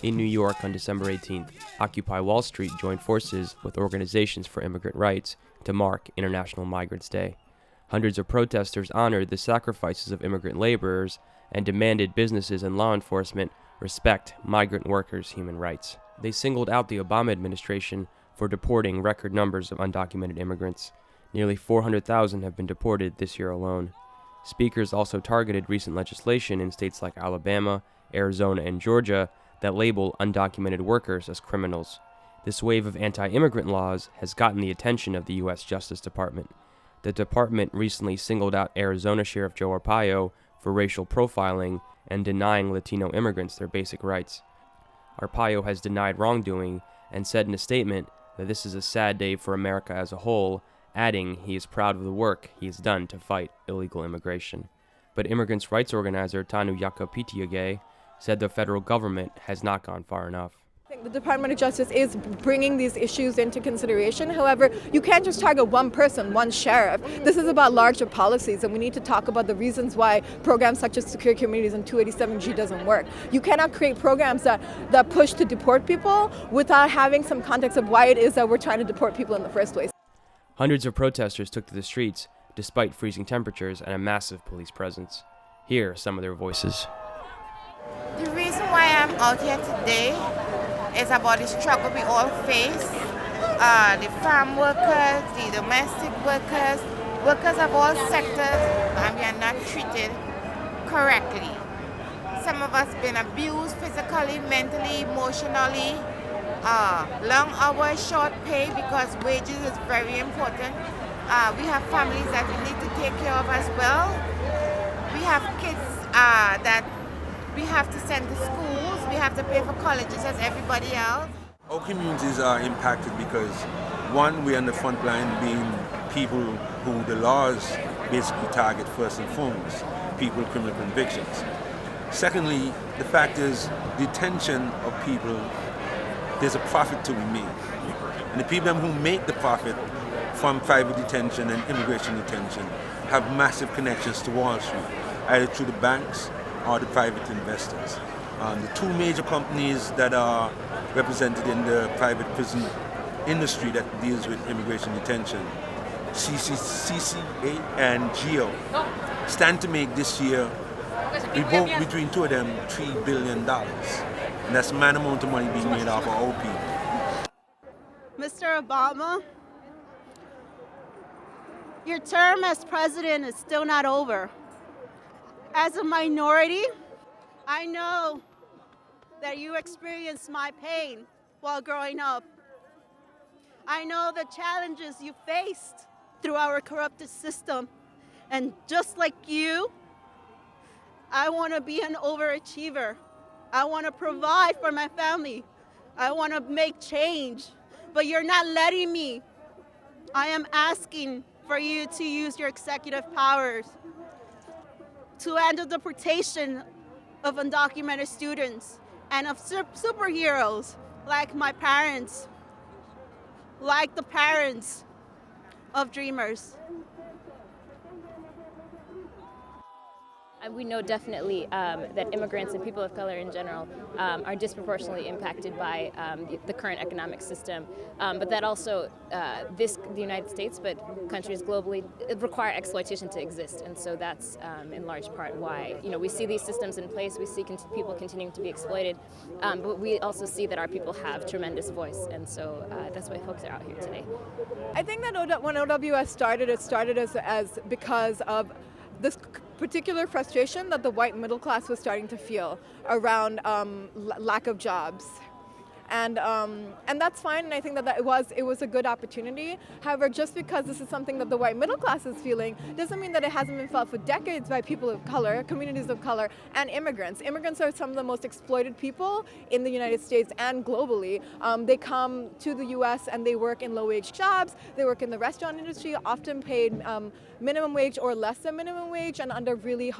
In New York on December 18th, Occupy Wall Street joined forces with organizations for immigrant rights to mark International Migrants' Day. Hundreds of protesters honored the sacrifices of immigrant laborers and demanded businesses and law enforcement respect migrant workers' human rights. They singled out the Obama administration for deporting record numbers of undocumented immigrants. Nearly 400,000 have been deported this year alone. Speakers also targeted recent legislation in states like Alabama, Arizona, and Georgia that label undocumented workers as criminals. This wave of anti-immigrant laws has gotten the attention of the U.S. Justice Department. The department recently singled out Arizona Sheriff Joe Arpaio for racial profiling and denying Latino immigrants their basic rights. Arpaio has denied wrongdoing and said in a statement that this is a sad day for America as a whole, adding he is proud of the work he has done to fight illegal immigration. But immigrants' rights organizer Tanu Yakapitiage said the federal government has not gone far enough. I think the Department of Justice is bringing these issues into consideration. However, you can't just target one person, one sheriff. This is about larger policies, and we need to talk about the reasons why programs such as Secure Communities and 287G doesn't work. You cannot create programs that push to deport people without having some context of why it is that we're trying to deport people in the first place. Hundreds of protesters took to the streets despite freezing temperatures and a massive police presence. Here are some of their voices. The reason why I'm out here today is about the struggle we all face. The farm workers, the domestic workers, workers of all sectors, and we are not treated correctly. Some of us been abused physically, mentally, emotionally. Long hours, short pay, because wages is very important. We have families that we need to take care of as well. We have kids that we have to send to schools. We have to pay for colleges as everybody else. Our communities are impacted because, one, we're on the front line being people who the laws basically target first and foremost, people with criminal convictions. Secondly, the fact is, detention of people, there's a profit to be made. And the people who make the profit from private detention and immigration detention have massive connections to Wall Street, either through the banks or the private investors. The two major companies that are represented in the private prison industry that deals with immigration detention, CCA and GEO, stand to make this year, both between two of them, $3 billion. And that's the man amount of money being made off of our people. Mr. Obama, your term as president is still not over. As a minority, I know that you experienced my pain while growing up. I know the challenges you faced through our corrupted system. And just like you, I want to be an overachiever. I want to provide for my family. I want to make change. But you're not letting me. I am asking for you to use your executive powers to end the deportation of undocumented students and of superheroes like my parents, like the parents of dreamers. We know definitely that immigrants and people of color in general are disproportionately impacted by the current economic system, but that also the United States, but countries globally require exploitation to exist, and so that's in large part why we see these systems in place. We see people continuing to be exploited, but we also see that our people have tremendous voice, and so that's why folks are out here today. I think that when OWS started, it started as because of this particular frustration that the white middle class was starting to feel around lack of jobs. And that's fine, and I think that it was a good opportunity. However, just because this is something that the white middle class is feeling doesn't mean that it hasn't been felt for decades by people of color, communities of color, and immigrants. Immigrants are some of the most exploited people in the United States and globally. They come to the U.S. and they work in low-wage jobs. They work in the restaurant industry, often paid minimum wage or less than minimum wage, and under really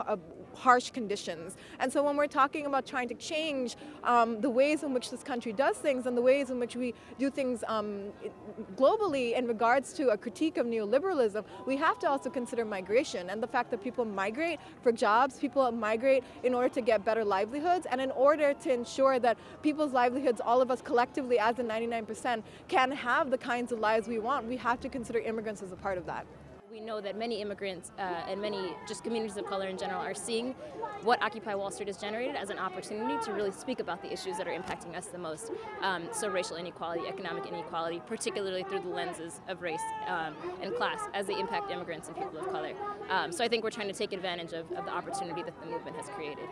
harsh conditions. And so when we're talking about trying to change the ways in which this country does things and the ways in which we do things globally in regards to a critique of neoliberalism, we have to also consider migration and the fact that people migrate for jobs, people migrate in order to get better livelihoods, and in order to ensure that people's livelihoods, all of us collectively as the 99%, can have the kinds of lives we want, we have to consider immigrants as a part of that. We know that many immigrants and many just communities of color in general are seeing what Occupy Wall Street has generated as an opportunity to really speak about the issues that are impacting us the most. So racial inequality, economic inequality, particularly through the lenses of race and class as they impact immigrants and people of color. So I think we're trying to take advantage of the opportunity that the movement has created.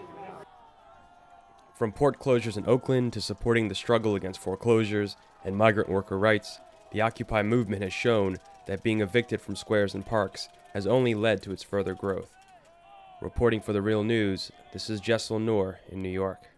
From port closures in Oakland to supporting the struggle against foreclosures and migrant worker rights, the Occupy movement has shown that being evicted from squares and parks has only led to its further growth. Reporting for The Real News, this is Jessel Noor in New York.